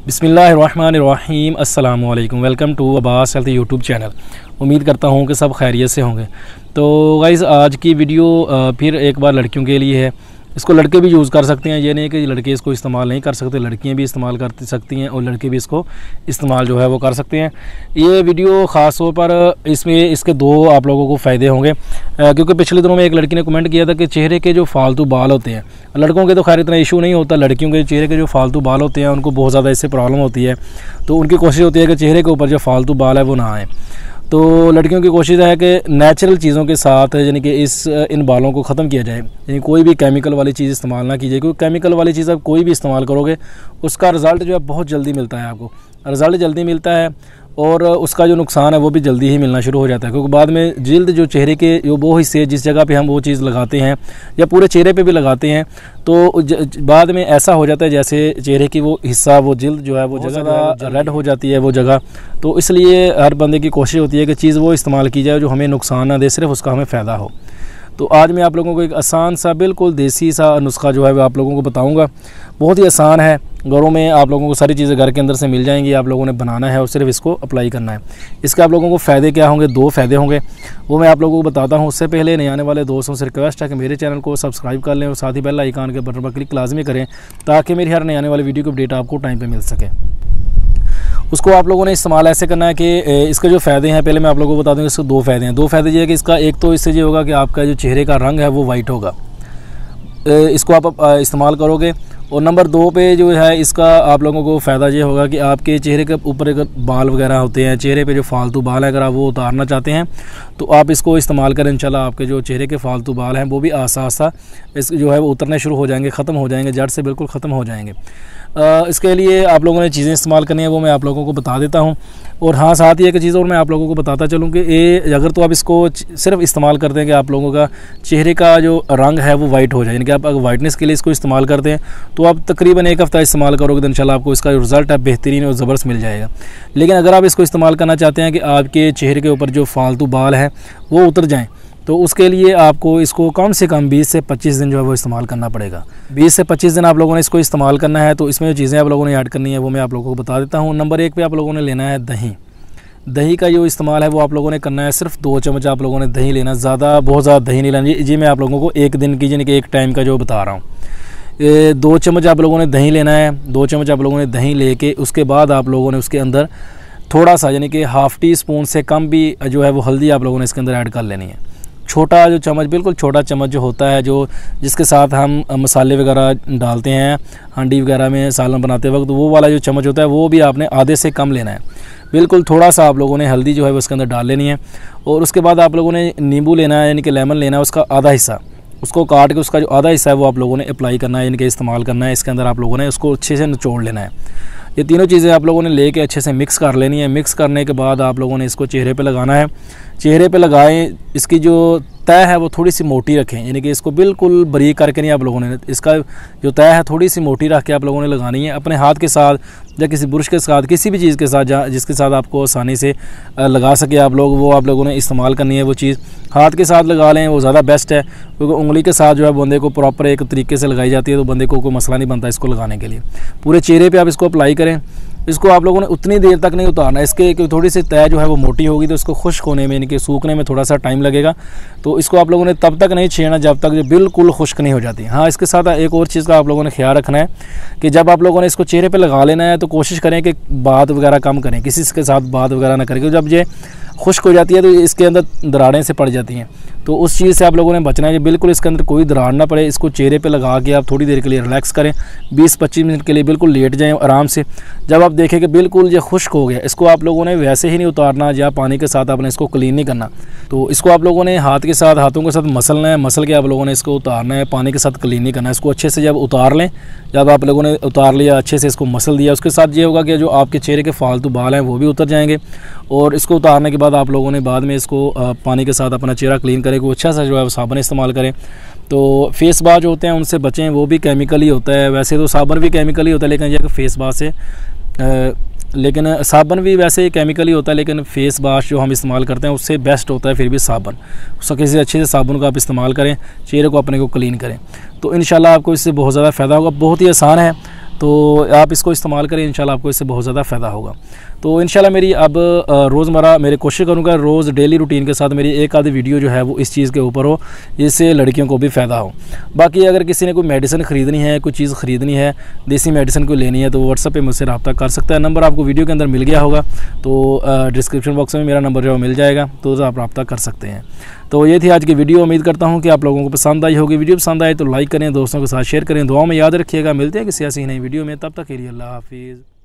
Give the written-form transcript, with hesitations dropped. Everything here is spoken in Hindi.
बिस्मिल्लाहिर्रहमानिर्रहीम अस्सलामु अलैकुम। Welcome to Abbas health YouTube channel. उम्मीद करता हूँ कि सब खैरियत से होंगे। तो गाइज़ आज की वीडियो फिर एक बार लड़कियों के लिए है। इसको लड़के भी यूज़ कर सकते हैं, ये नहीं कि लड़के इसको इस्तेमाल नहीं कर सकते, लड़कियां भी इस्तेमाल कर सकती हैं और लड़के भी इसको इस्तेमाल जो है वो कर सकते हैं। ये वीडियो ख़ास तौर पर इसमें इसके दो आप लोगों को फ़ायदे होंगे, क्योंकि पिछले दिनों में एक लड़की ने कमेंट किया था कि चेहरे के जो फालतू बाल होते हैं, लड़कों के तो खैर इतना इशू नहीं होता, लड़कियों के चेहरे के जो फालतू बाल होते हैं उनको बहुत ज़्यादा इससे प्रॉब्लम होती है। तो उनकी कोशिश होती है कि चेहरे के ऊपर जो फालतू बाल है वो ना आए। तो लड़कियों की कोशिश है कि नेचुरल चीज़ों के साथ यानी कि इन बालों को ख़त्म किया जाए, यानी कोई भी केमिकल वाली चीज़ इस्तेमाल ना कीजिए, क्योंकि केमिकल वाली चीज़ आप कोई भी इस्तेमाल करोगे उसका रिज़ल्ट जो है बहुत जल्दी मिलता है, आपको रिज़ल्ट जल्दी मिलता है और उसका जो नुकसान है वो भी जल्दी ही मिलना शुरू हो जाता है। क्योंकि बाद में जिल्द जो चेहरे के जो वो हिस्से जिस जगह पे हम वो चीज़ लगाते हैं या पूरे चेहरे पे भी लगाते हैं तो बाद में ऐसा हो जाता है जैसे चेहरे की वो हिस्सा वो जिल्द जो है वो जगह रेड हो जाती है वो जगह। तो इसलिए हर बंदे की कोशिश होती है कि चीज़ वो इस्तेमाल की जाए जो हमें नुकसान ना दे, सिर्फ उसका हमें फ़ायदा हो। तो आज मैं आप लोगों को एक आसान सा बिल्कुल देसी सा नुस्खा जो है वो आप लोगों को बताऊंगा। बहुत ही आसान है, घरों में आप लोगों को सारी चीज़ें घर के अंदर से मिल जाएंगी, आप लोगों ने बनाना है और सिर्फ इसको अप्लाई करना है। इसके आप लोगों को फ़ायदे क्या होंगे, दो फ़ायदे होंगे, वो मैं आप लोगों को बताता हूँ। उससे पहले नए आने वाले दोस्तों से रिक्वेस्ट है कि मेरे चैनल को सब्सक्राइब कर लें और साथ ही बेल आइकन के बटन पर क्लिक लाजमी करें ताकि मेरी हर नए आने वाली वीडियो की अपडेट आपको टाइम पर मिल सके। उसको आप लोगों ने इस्तेमाल ऐसे करना है कि इसके जो फ़ायदे हैं पहले मैं आप लोगों को बता दूँ। इसके दो फ़ायदे हैं। दो फ़ायदे ये है कि इसका एक तो इससे ये होगा कि आपका जो चेहरे का रंग है वो वाइट होगा, इसको आप इस्तेमाल करोगे। और नंबर दो पे जो है इसका आप लोगों को फ़ायदा ये होगा कि आपके चेहरे के ऊपर अगर बाल वगैरह होते हैं, चेहरे पे जो फालतू बाल है अगर आप वो उतारना चाहते हैं तो आप इसको इस्तेमाल करें। इंशाल्लाह आपके जो चेहरे के फालतू बाल हैं वो भी आस्ता आस्ता इस जो है वो उतरने शुरू हो जाएंगे, ख़त्म हो जाएंगे, जड़ से बिल्कुल ख़त्म हो जाएंगे। इसके लिए आप लोगों ने चीज़ें इस्तेमाल करनी है वो मैं आप लोगों को बता देता हूँ। और हाँ, साथ ही एक चीज़ और मैं आप लोगों को बताता चलूँ कि ये अगर तो आप इसको सिर्फ इस्तेमाल करते हैं कि आप लोगों का चेहरे का जो रंग है वो वाइट हो जाए, यानी कि आप अगर वाइटनेस के लिए इसको इस्तेमाल करते हैं तो आप तकरीबन एक हफ़्ता इस्तेमाल करोगे तो इंशाल्लाह आपको इसका रिज़ल्ट है बेहतरीन और ज़बरदस्त मिल जाएगा। लेकिन अगर आप इसको इस्तेमाल करना चाहते हैं कि आपके चेहरे के ऊपर जो फालतू बाल हैं वो उतर जाएँ तो उसके लिए आपको इसको कम से कम 20 से 25 दिन जो है वो इस्तेमाल करना पड़ेगा। 20 से 25 दिन आप लोगों ने इसको इस्तेमाल करना है। तो इसमें जो चीज़ें आप लोगों ने ऐड करनी है वो मैं आप लोगों को बता देता हूँ। नंबर 1 पे आप लोगों ने लेना है दही। दही का जो इस्तेमाल है वो आप लोगों ने करना है, सिर्फ 2 चम्मच आप लोगों ने दही लेना, ज़्यादा बहुत ज़्यादा दही नहीं लेना जी। मैं आप लोगों को एक दिन की यानी कि एक टाइम का जो बता रहा हूँ। 2 चम्मच आप लोगों ने दही लेना है। 2 चम्मच आप लोगों ने दही लेके उसके बाद आप लोगों ने उसके अंदर थोड़ा सा यानी कि ½ टी स्पून से कम भी जो है वो हल्दी आप लोगों ने इसके अंदर ऐड कर लेनी है। छोटा जो चम्मच, बिल्कुल छोटा चम्मच जो होता है जो जिसके साथ हम मसाले वगैरह डालते हैं हांडी वगैरह में सालन बनाते वक्त, वो वाला जो चम्मच होता है वो भी आपने आधे से कम लेना है। बिल्कुल थोड़ा सा आप लोगों ने हल्दी जो है वो उसके अंदर डाल लेनी है। और उसके बाद आप लोगों ने नींबू लेना है, यानी कि लेमन लेना है, उसका आधा हिस्सा उसको काट के उसका जो आधा हिस्सा है वो आप लोगों ने अप्लाई करना है, यानी कि इस्तेमाल करना है। इसके अंदर आप लोगों ने उसको अच्छे से निचोड़ लेना है। ये तीनों चीज़ें आप लोगों ने लेके अच्छे से मिक्स कर लेनी है। मिक्स करने के बाद आप लोगों ने इसको चेहरे पे लगाना है। चेहरे पे लगाएं, इसकी जो तय है वो थोड़ी सी मोटी रखें, यानी कि इसको बिल्कुल बारीक करके नहीं आप लोगों ने, इसका जो तय है थोड़ी सी मोटी रख के आप लोगों ने लगानी है। अपने हाथ के साथ या किसी ब्रश के साथ, किसी भी चीज़ के साथ जिसके साथ आपको आसानी से लगा सके आप लोग, वो आप लोगों ने इस्तेमाल करनी है। वो चीज़ हाथ के साथ लगा लें, वो ज़्यादा बेस्ट है, क्योंकि उंगली के साथ जो है बंदे को प्रॉपर एक तरीके से लगाई जाती है तो बंदे को कोई मसला नहीं बनता इसको लगाने के लिए। पूरे चेहरे पे आप इसको अप्लाई करें। इसको आप लोगों ने उतनी देर तक नहीं उतारना, इसके थोड़ी सी तय जो है वो मोटी होगी तो इसको खुश्क होने में यानी कि सूखने में थोड़ा सा टाइम लगेगा। तो इसको आप लोगों ने तब तक नहीं छेड़ना जब तक जो बिल्कुल खुश्क नहीं हो जाती। हाँ, इसके साथ एक और चीज़ का आप लोगों ने ख्याल रखना है कि जब आप लोगों ने इसको चेहरे पे लगा लेना है तो कोशिश करें कि बात वगैरह कम करें, किसी के साथ बात वगैरह ना करें, क्योंकि जब ये खुश्क हो जाती है तो इसके अंदर दरारें से पड़ जाती हैं। तो उस चीज़ से आप लोगों ने बचना है कि बिल्कुल इसके अंदर कोई दरार ना पड़े। इसको चेहरे पे लगा के आप थोड़ी देर के लिए रिलैक्स करें, 20-25 मिनट के लिए बिल्कुल लेट जाएं आराम से। जब आप देखें कि बिल्कुल ये खुश्क हो गया, इसको आप लोगों ने वैसे ही नहीं उतारना या पानी के साथ आपने इसको क्लीन नहीं करना। तो इसको आप लोगों ने हाथों के साथ मसलना है, मसल के आप लोगों ने इसको उतारना है, पानी के साथ क्लीन नहीं करना है। इसको अच्छे से जब उतार लें, जब आप लोगों ने उतार लिया अच्छे से इसको मसल दिया, उसके साथ ये होगा कि जो आपके चेहरे के फालतू बाल हैं वो भी उतर जाएंगे। और इसको उतारने के बाद आप लोगों ने बाद में इसको पानी के साथ अपना चेहरा क्लीन करें, को अच्छा सा जो है साबुन इस्तेमाल करें। तो फेस वॉश जो होते हैं उनसे बचें, वो भी केमिकल ही होता है। वैसे तो साबुन भी केमिकल ही होता है, लेकिन यह फेस वॉश से लेकिन साबुन भी वैसे ही केमिकल ही होता है, लेकिन फेस वॉश जो हम इस्तेमाल करते हैं उससे बेस्ट होता है फिर भी साबुन। उसका किसी अच्छे से साबुन का आप इस्तेमाल करें, चेहरे को अपने को क्लीन करें, तो इंशाल्लाह आपको इससे बहुत ज़्यादा फ़ायदा होगा। बहुत ही आसान है, तो आप इसको इस्तेमाल करें, इंशाल्लाह आपको इससे बहुत ज़्यादा फ़ायदा होगा। तो इंशाल्लाह मेरी अब रोज़मर्रा मेरी कोशिश करूँगा रोज़ डेली रूटीन के साथ मेरी एक आधी वीडियो जो है वो इस चीज़ के ऊपर हो, जिससे लड़कियों को भी फ़ायदा हो। बाकी अगर किसी ने कोई मेडिसिन ख़रीदनी है, कोई चीज़ ख़रीदनी है, देसी मेडिसिन कोई लेनी है, तो व्हाट्सएप पे मुझसे रब्ता कर सकता है। नंबर आपको वीडियो के अंदर मिल गया होगा, तो डिस्क्रिप्शन बॉक्स में मेरा नंबर जो है मिल जाएगा, तो आप रब्ता कर सकते हैं। तो ये थी आज की वीडियो। उम्मीद करता हूँ कि आप लोगों को पसंद आई होगी। वीडियो पसंद आए तो लाइक करें, दोस्तों के साथ शेयर करें, दुआओं में याद रखिएगा। मिलते हैं किसी ऐसी नई वीडियो में, तब तक के लिए अल्लाह हाफिज़।